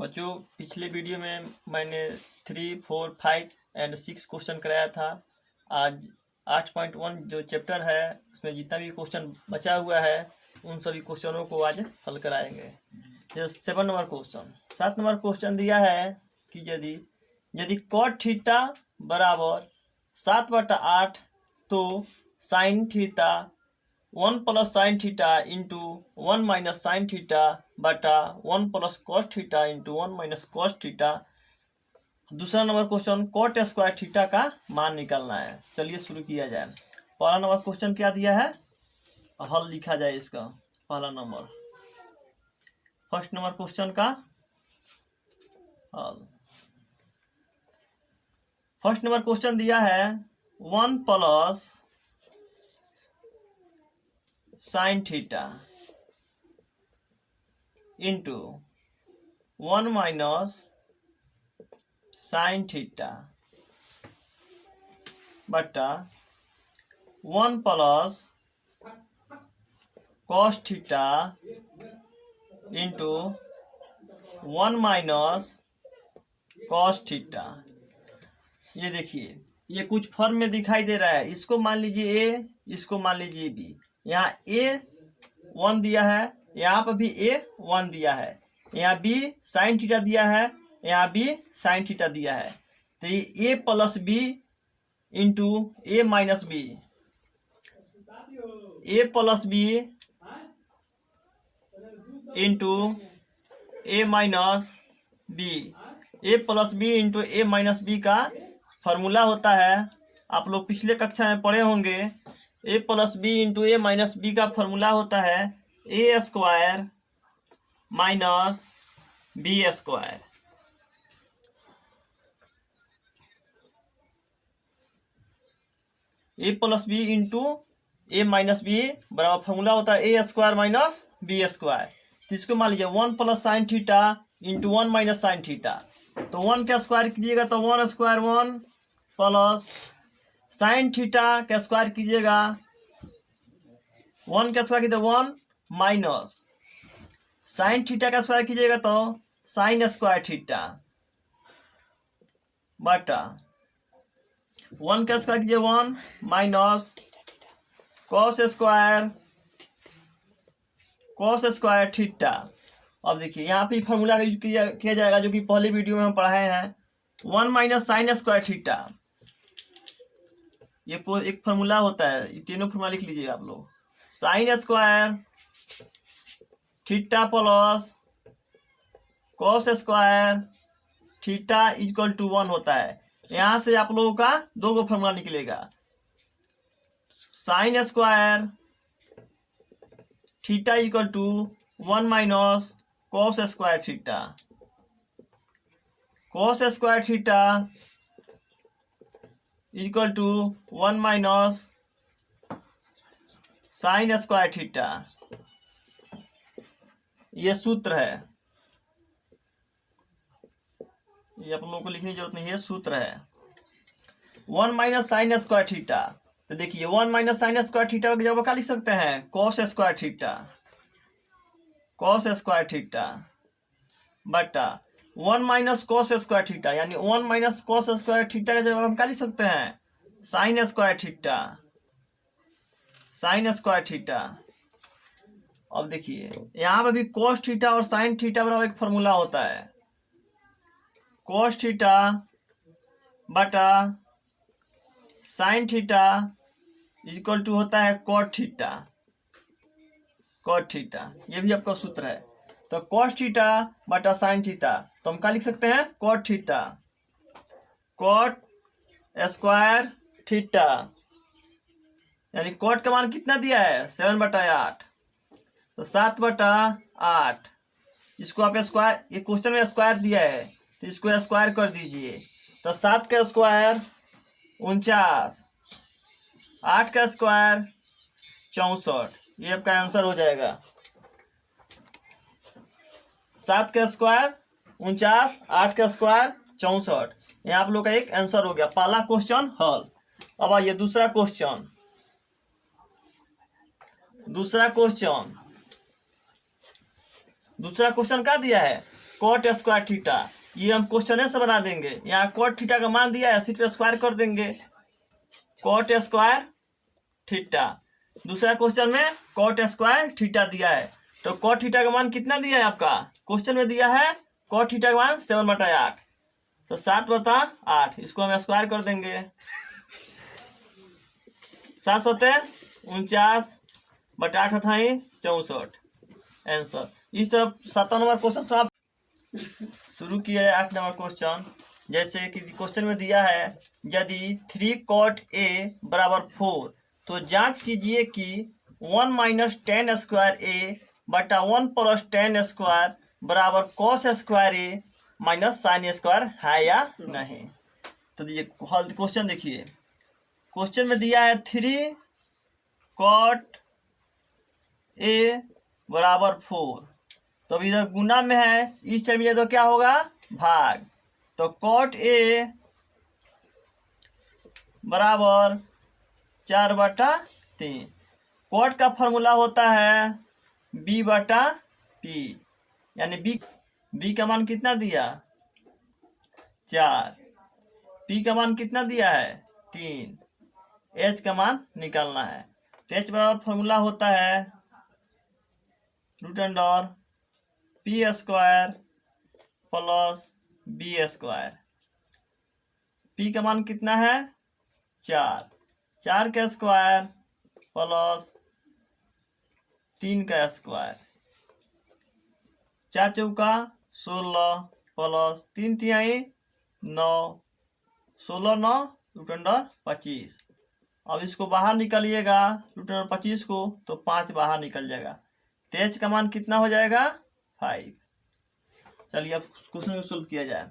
बच्चों पिछले वीडियो में मैंने 3, 4, 5 एंड 6 क्वेश्चन कराया था। आज 8.1 जो चैप्टर है उसमें जितना भी क्वेश्चन बचा हुआ है उन सभी क्वेश्चनों को आज हल कराएंगे। ये 7 नंबर क्वेश्चन। 7 नंबर क्वेश्चन दिया है कि यदि cot थीटा बराबर 7/8 तो sine theta 1 plus sine theta into 1 minus sine theta बटा 1 plus cos theta into 1 minus cos theta. दूसरा number question cot square theta का मान निकालना है। चलिए शुरू किया जाए। पहला नंबर क्वेश्चन क्या दिया है, हल लिखा जाए इसका। पहला नंबर फर्स्ट नंबर क्वेश्चन का हल। फर्स्ट नंबर क्वेश्चन दिया है 1 plus sine theta into 1 minus sine theta बटा 1 plus cos theta into 1 minus cos theta. ये देखिए ये कुछ फॉर्म में दिखाई दे रहा है। इसको मान लीजिए ए, इसको मान लीजिए बी। यहाँ ए 1 दिया है, यहाँ पर भी ए 1 दिया है, यहाँ बी साइन थीटा दिया है, यहाँ बी साइन थीटा दिया है। तो ये ए प्लस बी इंटू ए माइनस बी, ए प्लस बी इंटू ए माइनस बी। ए प्लस बी इंटू ए माइनस बी का फॉर्मूला होता है, आप लोग पिछले कक्षा में पढ़े होंगे। ए प्लस बी इंटू ए माइनस बी का फॉर्मूला होता है ए स्क्वायर माइनस बी स्क्वायर। ए प्लस बी इंटू ए माइनस बी बराबर फॉर्मूला होता है ए स्क्वायर माइनस बी स्क्वायर। तो इसको मान लीजिए 1 plus sine theta into 1 minus sine theta. तो 1 का स्क्वायर कीजिएगा तो 1 स्क्वायर 1 प्लस साइन थीटा का स्क्वायर कीजिएगा 1 का स्क्वायर कीजिए 1 माइनस साइन थीटा का स्क्वायर कीजिएगा तो साइन स्क्वायर थीटा बटा 1 का स्क्वायर कीजिए 1 माइनस कॉस स्क्वायर थीटा। अब देखिए यहाँ पे फॉर्मूला का यूज किया जाएगा जो कि पहले वीडियो में हम पढ़ाए हैं। 1 माइनस साइन स्क्वायर थीटा, ये एक फॉर्मूला होता है। ये तीनों फॉर्मूला लिख लीजिए आप लोग। Sine square theta plus cos square theta equal to 1 होता है। यहाँ से आप लोगों का 2 गो फॉर्मूला निकलेगा। Sine square theta equal to 1 minus cos square theta, cos square theta equal to 1 minus sine square theta. ये सूत्र है, ये आप लोगों को लिखने की जरूरत नहीं है, सूत्र है 1 माइनस साइन स्क्वायर थीटा। तो देखिए 1 माइनस साइन स्क्वायर थीटा की जगह क्या लिख सकते हैं, cos square theta, cos square theta बटा 1 माइनस कॉस स्क्वायर थीटा, यानी 1 माइनस कॉस स्क्वायर थीटा की जगह हम क्या लिख सकते हैं, sign square theta, sign square theta. अब देखिए यहाँ पे भी कॉस थीटा और साइन थीटा बराबर एक फॉर्मूला होता है, कॉस थीटा बटा साइन थीटा इक्वल टू होता है कॉट थीटा, कॉट थीटा। ये भी आपका सूत्र है। तो कॉस थीटा बटा साइन थीटा, तो हम क्या लिख सकते हैं, cot theta, cot square theta, यानी कॉट का मान कितना दिया है 7/8, तो 7/8। इसको आप स्क्वायर, ये क्वेश्चन में स्क्वायर दिया है तो इसको स्क्वायर कर दीजिए। तो 7 का स्क्वायर 49, 8 का स्क्वायर 64, ये आपका आंसर हो जाएगा। 7 का स्क्वायर 49, 8 का स्क्वायर 64, ये आप लोग का एक आंसर हो गया। पहला क्वेश्चन हल। अब आइए दूसरा क्वेश्चन। दूसरा क्वेश्चन क्या दिया है, कॉट स्क्वायर थीटा, ये हम क्वेश्चन से बना देंगे। यहाँ कॉट थीटा का मान दिया है, इसी पे स्क्वायर कर देंगे, कॉट स्क्वायर थीटा। दूसरा क्वेश्चन में कॉट स्क्वायर थीटा दिया है, तो कॉट थीटा का मान कितना दिया है आपका क्वेश्चन में दिया है, कॉट थीटा का मान 7/8, तो 7/8, इसको हम स्क्वायर कर देंगे, 7 होते 49 बटा 8 अठाई 64 आंसर। इस तरफ 7 नंबर क्वेश्चन समाप्त। शुरू किया है 8 नंबर क्वेश्चन। जैसे कि क्वेश्चन में दिया है यदि 3 cot a बराबर 4, तो जांच कीजिए कि 1 माइनस 10 स्क्वायर a बटा 1 प्लस 10 स्क्वायर बराबर cos square a minus sine square है या नहीं। तो ये क्वेश्चन देखिए, क्वेश्चन में दिया है 3 cot a बराबर 4, तो अब इधर गुना में है, इस साइड में तो क्या होगा भाग, तो cot a बराबर 4/3। कॉट का फॉर्मूला होता है b/p, यानी b का मान कितना दिया 4, p का मान कितना दिया है 3, h का मान निकालना है। तो h बराबर फॉर्मूला होता है √p² प्लस b²। p का मान कितना है 4, 4 का स्क्वायर प्लस 3 का स्क्वायर, 4 चौका 16 प्लस 3 तिहाई 9, 16 9 √25। अब इसको बाहर निकालिएगा √25 को, तो 5 बाहर निकल जाएगा, तो h का मान कितना हो जाएगा 5। चलिए अब क्वेश्चन को सोल्व किया जाए।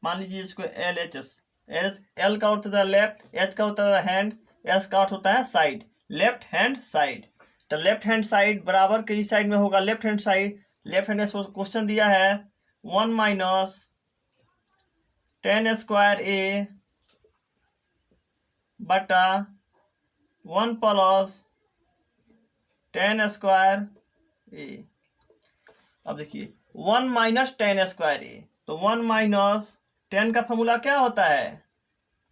मान लीजिए इसको LHS, L का अर्थ होता है लेफ्ट, H का होता है हैंड, S का अर्थ होता है साइड, लेफ्ट हैंड साइड। तो लेफ्ट हैंड साइड बराबर के इस साइड में होगा left hand side. Left hand question दिया है 1 माइनस 10 स्क्वायर a बटा 1 प्लस 10 स्क्वायर a। अब देखिए 1 माइनस 10 स्क्वायर a, तो 1 माइनस 10 का फॉर्मूला क्या होता है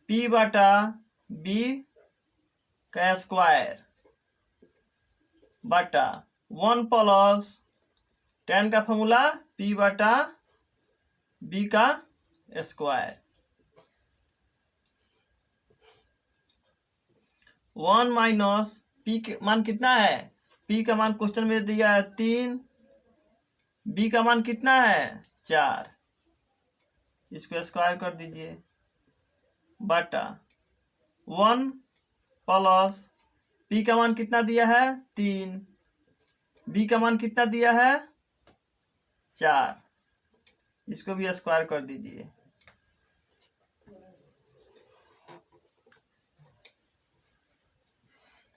p/b का स्क्वायर बटा 1 प्लस 10 का फॉर्मूला p/b का स्क्वायर। 1 माइनस p के मान कितना है, p का मान क्वेश्चन में दिया है 3, b का मान कितना है 4, इसको स्क्वायर कर दीजिए बटा 1 प्लस p का मान कितना दिया है 3, b का मान कितना दिया है 4, इसको भी स्क्वायर कर दीजिए।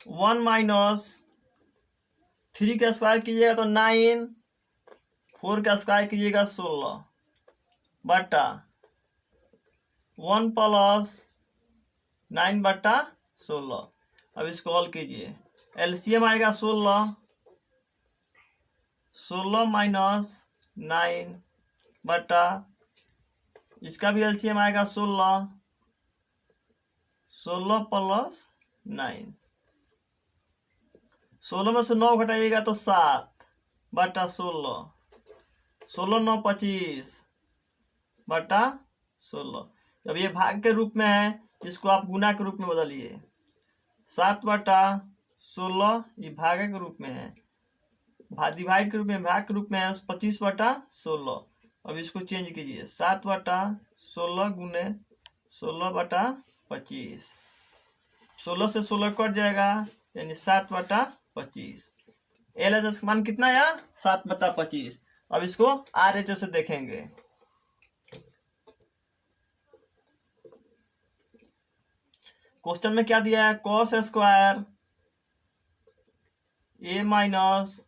वन माइनस 3 का स्क्वायर कीजिएगा तो 9, 4 का स्क्वायर कीजिएगा 16 बटा 1 प्लस 9/16। अब इसको हल कीजिए, एलसीएम आएगा 16, 16 माइनस 9 बटा, इसका भी एलसीएम आएगा 16, 16 प्लस 9, 16 में से 9 घटाइएगा तो 7 बटा 16, 16 9 25 बटा 16। अब ये भाग के रूप में है, इसको आप गुना के रूप में बदलिए, 7/16 ये भाग के रूप में है, डिवाइड के रूप में भाग के रूप में है 25/16। अब इसको चेंज कीजिए, 7/16 गुने 16/25, 16 से 16 कट जाएगा, यानी 7/25। LHS का मान कितना आया 7/25। अब इसको RHS से देखेंगे, क्वेश्चन में क्या दिया है cos square a minus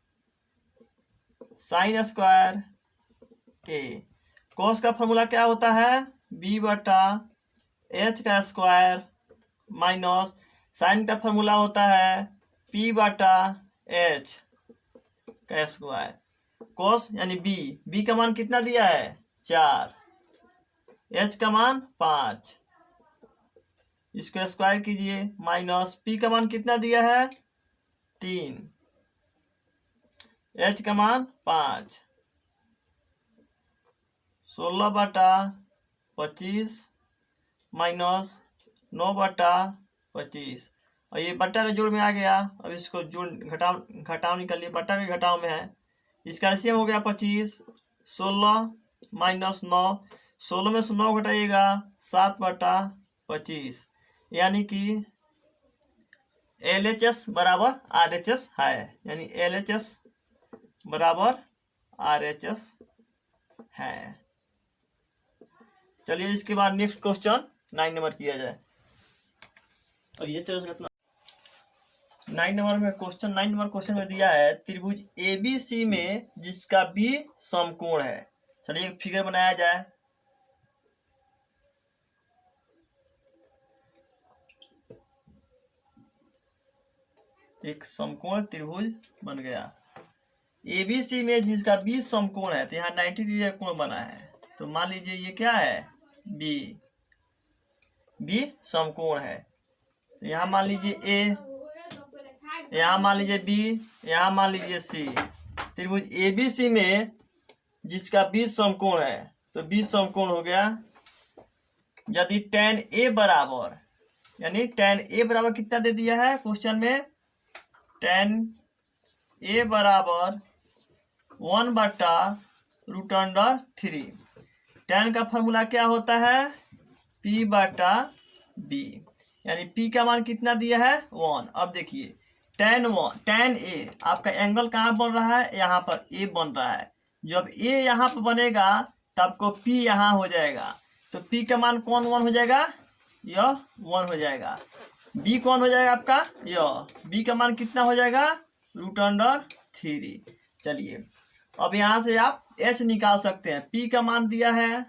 sine square a। cos का फॉर्मूला क्या होता है b/h का स्क्वायर माइनस साइन का फॉर्मूला होता है p/h का स्क्वायर। कॉस यानी बी का मान कितना दिया है 4, एच का मान 5, इसको स्क्वायर कीजिए, माइनस पी का मान कितना दिया है 3, एच का मान 5, 16/25 माइनस 9/25, और ये बट्टा के जोड़ में आ गया। अब इसको जोड़ घटाव निकालिए, बट्टा के घटाव में है, इसका एलसीएम हो गया 25, 16 माइनस 9, 16 में से 9 घटाइएगा 7/25, यानी कि LHS बराबर RHS है, यानी LHS बराबर RHS है। चलिए इसके बाद नेक्स्ट क्वेश्चन 9 नंबर किया जाए। और ये चलो 9 नंबर क्वेश्चन में दिया है त्रिभुज ABC में जिसका B समकोण है। चलिए एक फिगर बनाया जाए। एक समकोण त्रिभुज बन गया ABC में जिसका B समकोण है, तो यहाँ 90 डिग्री का कोण बना है। तो मान लीजिए ये क्या है B समकोण है। तो यहाँ मान लीजिए A, यहाँ मान लीजिए B, यहाँ मान लीजिए C। त्रिभुज ABC में जिसका B समकोण है, तो B समकोण हो गया यदि tan A बराबर, यानी tan A बराबर कितना दे दिया है क्वेश्चन में, tan A बराबर 1/√3। tan का फॉर्मूला क्या होता है P/B, यानी P का मान कितना दिया है 1। अब देखिए tan A आपका एंगल कहाँ बन रहा है, यहाँ पर A बन रहा है। जब A यहाँ पर बनेगा तब को P यहाँ हो जाएगा, तो P का मान कौन 1 हो जाएगा, यह 1 हो जाएगा। B कौन हो जाएगा आपका, यह B का मान कितना हो जाएगा √3। चलिए अब यहाँ से आप H निकाल सकते हैं, P का मान दिया है,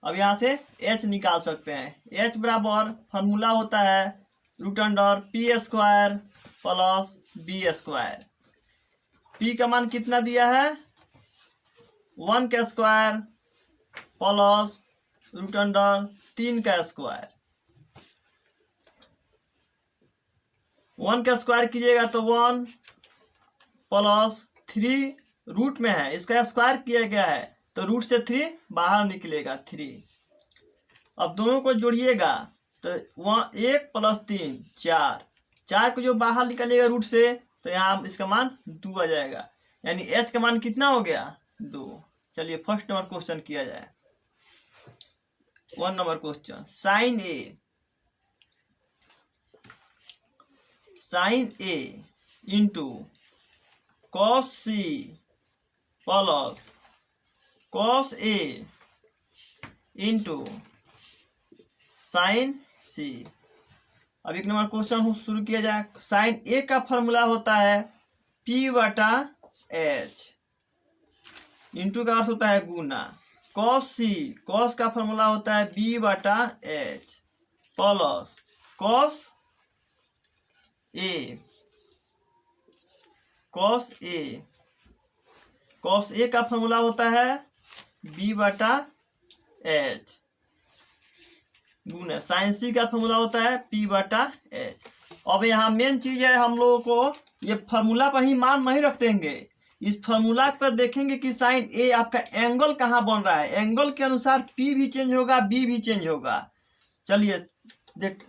अब यहाँ से H निकाल सकते हैं। H बराबर फॉर्मूला होता है √P² प्लस B²। P का मान कितना दिया है 1 का स्क्वायर प्लस √3 का स्क्वायर। 1 का स्क्वायर कीजिएगा तो 1 प्लस 3 रूट में है, इसका स्क्वायर किया गया है तो रूट से 3 बाहर निकलेगा 3। अब दोनों को जोड़िएगा तो 1 + 3 4 को जो बाहर निकलेगा रूट से, तो यहाँ इसका मान 2 आ जाएगा, यानी H का मान कितना हो गया 2। चलिए फर्स्ट नंबर क्वेश्चन किया जाए। 1 number question, sin A into cos C plus cos A into sin C। अब 1 नंबर क्वेश्चन शुरू किया जाए। sin A का फॉर्मूला होता है P/H, इंटू का अर्थ होता है गुना, cos का फॉर्मूला होता है B/H प्लस cos A का फॉर्मूला होता है B/H गुना sin C का फॉर्मूला होता है P/H। अब यहाँ मेन चीज है, हम लोगों को ये फॉर्मूला पर ही मान नहीं रख देंगे, इस फॉर्मूला पर देखेंगे कि sin A आपका एंगल कहाँ बन रहा है, एंगल के अनुसार P भी चेंज होगा, B भी चेंज होगा। चलिए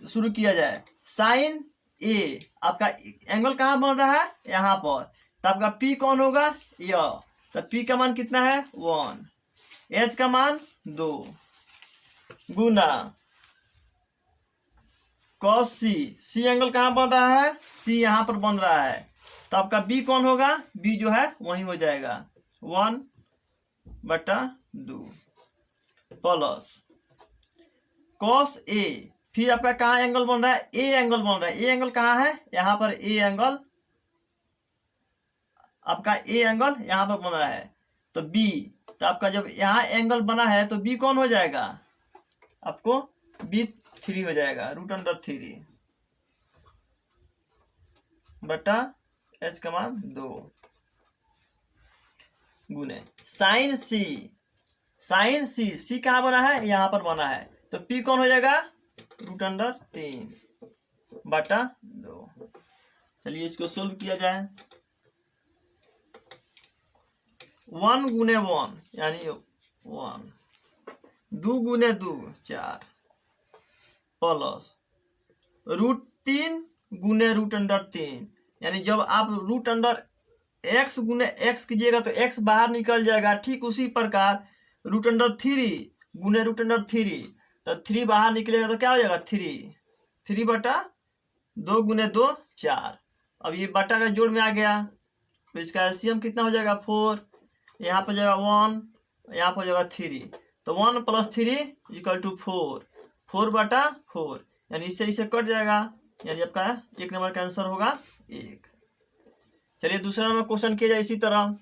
शुरू किया जाए। sin A आपका एंगल कहाँ बन रहा है, यहाँ पर, तो आपका P कौन होगा, यह, तो P का मान कितना है 1, H का मान 2 गुना cos C एंगल कहाँ बन रहा है, C यहाँ पर बन रहा है, तो आपका B कौन होगा, B जो है वही हो जाएगा 1/2 प्लस cos A, फिर आपका कहाँ एंगल बन रहा है, A एंगल बन रहा है, A एंगल कहाँ है, यहाँ पर A एंगल, आपका A एंगल यहाँ पर बन रहा है, तो B, तो आपका जब यहाँ एंगल बना है तो B कौन हो जाएगा, आपको B3 हो जाएगा √3/H का मान 2। गुने साइन सी। साइन सी, सी कहाँ बना है, यहाँ पर बना है, तो पी कौन हो जाएगा, √3/2। चलिए इसको सोल्व किया जाए। 1 गुने 1 यानी 1, 2 गुने 2 4, प्लस √3 गुने √3, यानी जब आप √x गुने x कीजिएगा तो x बाहर निकल जाएगा। ठीक उसी प्रकार √3 गुने √3, तो 3 बाहर निकलेगा तो क्या हो जाएगा, 3/2 गुने 2 4। अब ये बटा का जोड़ में आ गया, तो इसका एलसीएम कितना हो जाएगा, 4, यहाँ पर जाएगा 1, यहाँ पर जाएगा 3, तो 1 + 3 = 4, 4/4, यानी इससे इसे कट जाएगा, यानी आपका 1 नंबर का आंसर होगा 1। चलिए दूसरा नंबर क्वेश्चन किया जाए इसी तरह।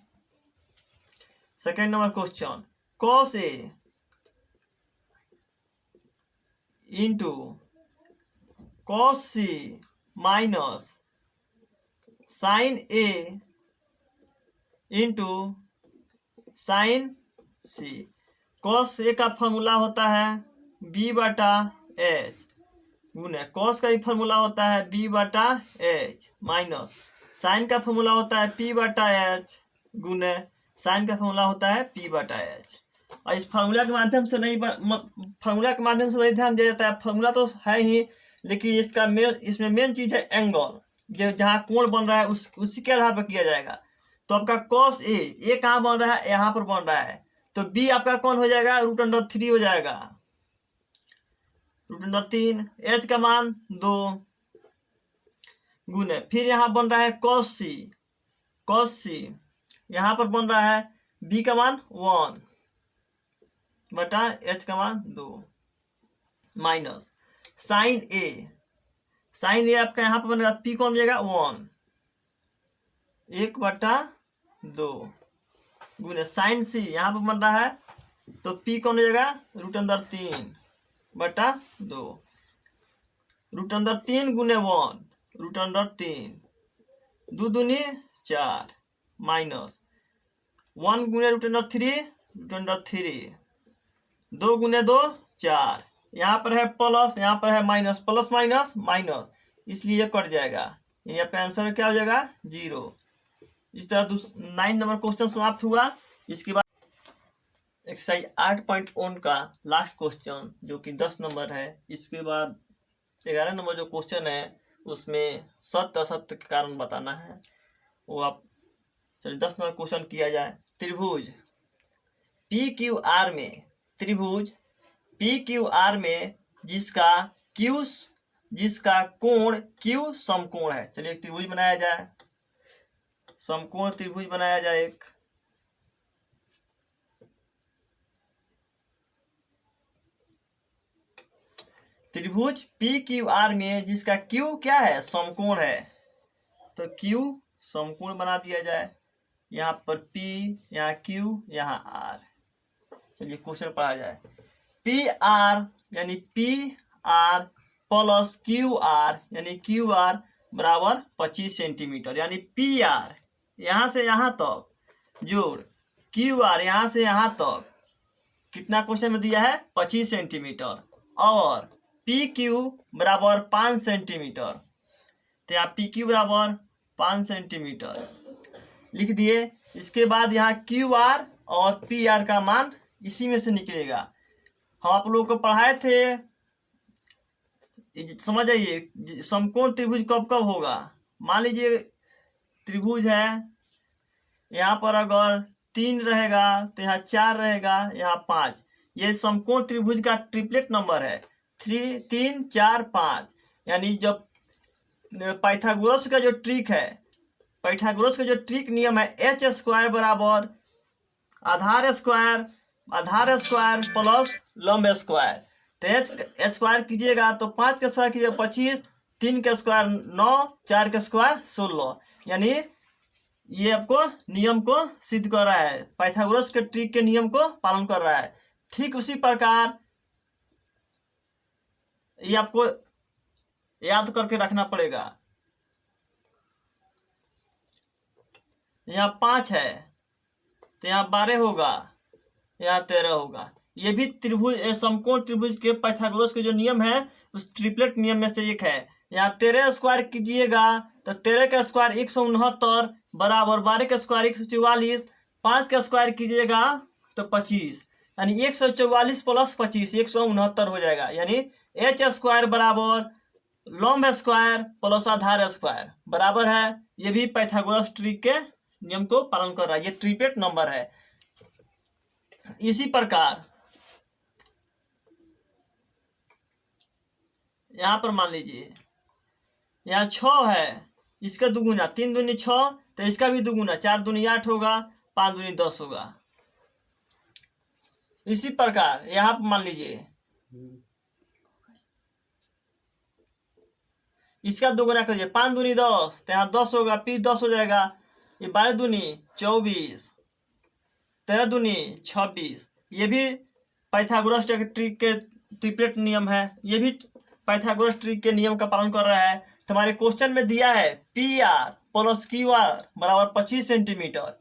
Second number question, cos A into cos C minus sin A into sin C। cos A का फॉर्मूला होता है B/H गुने cos का भी फॉर्मूला होता है B/H माइनस साइन का फॉर्मूला होता है P/H गुने साइन का फॉर्मूला होता है P/H। और इस फार्मूला के माध्यम से नहीं ध्यान दिया जाता है। फार्मूला तो है ही, लेकिन इसमें मेन चीज है एंगल, जो जहाँ कोण बन रहा है उसी के आधार पर किया जाएगा। तो आपका cos A कहाँ बन रहा है, यहाँ पर बन रहा है, तो B आपका कौन हो जाएगा, √3 हो जाएगा, √3, H का मान 2 गुने, फिर यहाँ बन रहा है cos C, यहाँ पर बन रहा है B का मान 1/H का मान 2 माइनस sin A आपका यहाँ पर बनेगा, P कौन बनेगा 1/2 गुने sin C, यहाँ पर बन रहा है, तो P कौन हो जाएगा, √3/2, √3 गुने 1, √3, 2 दूनी 4 माइनस 1 गुने √3, 2 गुने 2 4, यहाँ पर है प्लस, यहाँ पर है माइनस, प्लस माइनस माइनस, इसलिए कट जाएगा, यानी आपका आंसर क्या हो जाएगा 0। इस तरह 9 नंबर क्वेश्चन समाप्त हुआ। इसके बाद एक्सरसाइज 8.1 का लास्ट क्वेश्चन जो कि 10 नंबर है। इसके बाद 11 नंबर जो क्वेश्चन है उसमें सत्य असत्य के कारण बताना है, वो आप चलिए 10 नंबर क्वेश्चन किया जाए। त्रिभुज PQR में जिसका कोण Q समकोण है। चलिए एक त्रिभुज बनाया जाए, समकोण त्रिभुज बनाया जाए एक। त्रिभुज PQR में जिसका Q क्या है, समकोण है, तो Q समकोण बना दिया जाए। यहाँ पर P, यहाँ Q, यहाँ R। चलिए क्वेश्चन पढ़ा जाए। PR यानी PR प्लस QR यानी QR बराबर 25 सेंटीमीटर, यानी PR यहाँ से यहाँ तक जोड़ QR यहाँ से यहाँ तक कितना क्वेश्चन में दिया है, 25 सेंटीमीटर, और PQ बराबर 5 सेंटीमीटर, तो यहाँ PQ बराबर 5 सेंटीमीटर लिख दिए। इसके बाद यहाँ QR और PR का मान इसी में से निकलेगा। हम आप लोगों को पढ़ाए थे, समझ आइए समकोण त्रिभुज कब कब होगा। मान लीजिए त्रिभुज है, यहाँ पर अगर 3 रहेगा तो यहाँ 4 रहेगा, यहाँ 5, ये समकोण त्रिभुज का ट्रिपलेट नंबर है, 3 4 5। यानी जब पाइथागोरस का जो ट्रिक नियम है, h² बराबर आधार स्क्वायर प्लस लंब स्क्वायर, तो h² कीजिएगा तो 5 का स्क्वायर कीजिएगा 25, 3 का स्क्वायर 9, 4 का स्क्वायर 16, यानी ये आपको नियम को सिद्ध कर रहा है, पाइथागोरस के ट्रिक के नियम को पालन कर रहा है। ठीक उसी प्रकार ये आपको याद करके रखना पड़ेगा। यहाँ 5 है, तो यहाँ 12 होगा, यहाँ 13 होगा। ये भी त्रिभुज समकोण त्रिभुज के पाइथागोरस के जो नियम है उस ट्रिपलेट नियम में से एक है। यहाँ 13 स्क्वायर कीजिएगा तो 13 का स्क्वायर 169 बराबर 12 का स्क्वायर 144, 5 का स्क्वायर कीजिएगा तो 25, यानी 144 प्लस 25 169 हो जाएगा। यानी एच स्क्वायर बराबर लंब स्क्वायर प्लस आधार स्क्वायर बराबर है। ये भी पाइथागोरस ट्रिक के नियम को पालन कर रहा है। ये ट्रिपलेट नंबर है। इसी प्रकार यहाँ पर मान लीजिए यहाँ 6 है, इसका दुगुना 3 दूनी 6, तो इसका भी दुगुना 4 दूनी 8 होगा, 5 दूनी 10 होगा। इसी प्रकार यहाँ पर मान लीजिए इसका दुगुना करिए 5 दूनी 10, तो यहाँ 10 होगा, फिर 10 हो जाएगा। ये 12 दूनी 24, 13 दूनी 26। ये भी पाइथागोरस ट्रिक के ट्रिपलेट नियम है। ये भी पाइथागोरस ट्रिक के नियम का पालन कर रहा है। तुम्हारे क्वेश्चन में दिया है PR प्लस QR बराबर 25 सेंटीमीटर।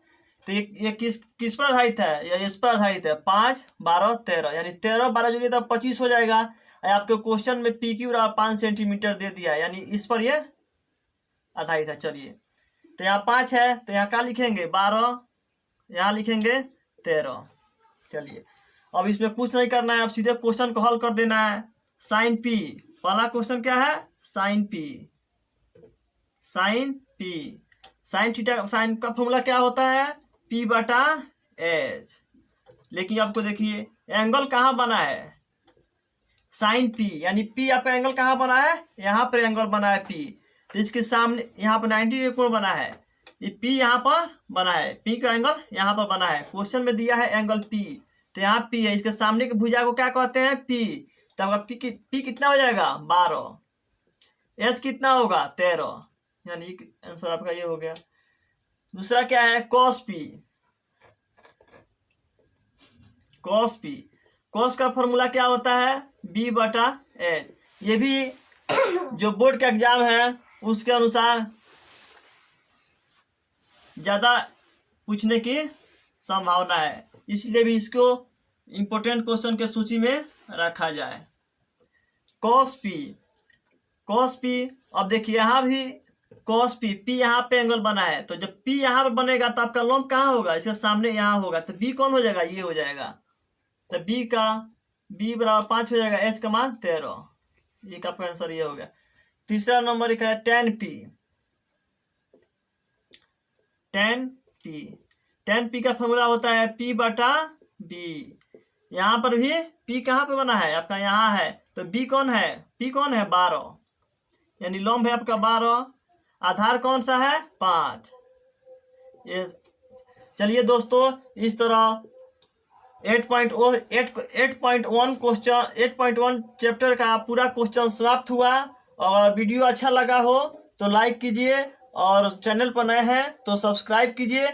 तो ये किस पर आधारित है? या इस पर आधारित है 5, 12, 13, यानी 13, 12 जोड़िए तो 25 हो जाएगा। आपके क्वेश्चन में PQ बराबर 5 सेंटीमीटर दे दिया है, यानी इस पर ये आधारित है। चलिए, तो यहाँ 5 है, तो यहाँ क्या लिखेंगे 12, यहाँ लिखेंगे 13। चलिए, अब इसमें कुछ नहीं करना है, अब सीधे क्वेश्चन को हल कर देना है। साइन P, पहला क्वेश्चन क्या है? Sine P, sine P, sine theta, sine का फॉर्मूला क्या होता है? P/H। लेकिन आपको देखिए एंगल कहाँ बना है? साइन P, यानी P आपका एंगल कहाँ बना है? यहाँ पर एंगल बना है P। तो इसके सामने यहाँ पर 90 डिग्री कोण बना है, ये P यहाँ पर बना है, P का एंगल यहाँ पर बना है। क्वेश्चन में दिया है एंगल P, तो यहाँ P है, इसके सामने की भुजा को क्या कहते हैं? P। तो आपका P कितना हो जाएगा? 12। H कितना होगा? 13, यानी आंसर आपका ये हो गया। दूसरा क्या है? cos P, cos P, cos का फॉर्मूला क्या होता है? B/H। ये भी जो बोर्ड का एग्जाम है उसके अनुसार ज्यादा पूछने की संभावना है, इसलिए भी इसको इंपॉर्टेंट क्वेश्चन के सूची में रखा जाए। cos P, cos P। अब देखिए यहाँ भी cos P, P यहाँ पे एंगल बना है, तो जब P यहाँ पर बनेगा तो आपका लंब कहाँ होगा? इसके सामने यहाँ होगा, तो B कौन हो जाएगा? ये हो जाएगा। तो B बराबर 5 हो जाएगा, H का मान 13। ये का आपका आंसर ये हो गया। तीसरा नंबर एक है tan P, tan P, tan P का फॉर्मूला होता है P/B। यहाँ पर भी P कहाँ पे बना है? आपका यहाँ है, तो B कौन है? P कौन है? 12, यानी लंब है आपका 12, आधार कौन सा है? 5। ये चलिए दोस्तों, इस तरह 8.1 क्वेश्चन 8.1 चैप्टर का पूरा क्वेश्चन समाप्त हुआ। और वीडियो अच्छा लगा हो तो लाइक कीजिए, और चैनल पर नए हैं तो सब्सक्राइब कीजिए।